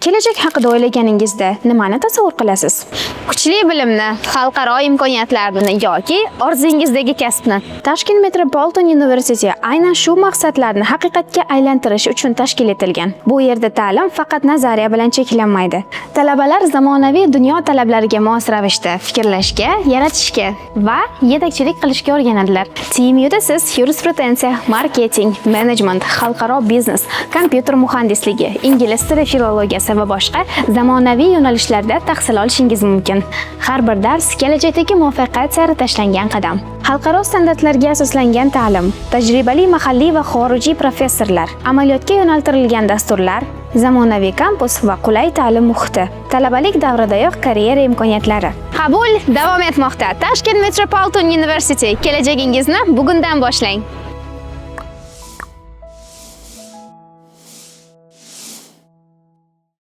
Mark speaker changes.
Speaker 1: kelajak haqida o'ylaganingizda nimani tasavvur qilasiz? Kuchli bilimni, xalqaro imkoniyatlarni yoki orzungizdagi kasbni? Toshkent Metropolitan University aynan shu maqsadlarni haqiqatga aylantirish uchun tashkil etilgan. Bu yerda ta'lim faqat nazariya bilan cheklanmaydi. Talabalar zamonaviy dunyo talablariga mos ravishda fikrlashga, yaratishga va yetakchilik qilishga o'rganadilar. TMUda siz yurisprudensiya, marketing, menejment, xalqaro biznes, kompyuter muhandisligi, ingliz tili filologiyasi va boshqa zamonaviy yo'nalishlarda tahsil olishingiz mumkin. Har bir dars kelajakdagi muvaffaqiyat sari tashlangan qadam. Xalqaro standartlarga asoslangan ta'lim, tajribali mahalliy va xorijiy professorlar, amaliyotga yo'naltirilgan dasturlar, zamonaviy kampus va qulay ta'lim muhiti. Talabalik davridayoq karyera imkoniyatlari. Qabul davom etmoqda. Toshkent Metropolitan University. Kelajagingizni bugundan boshlang.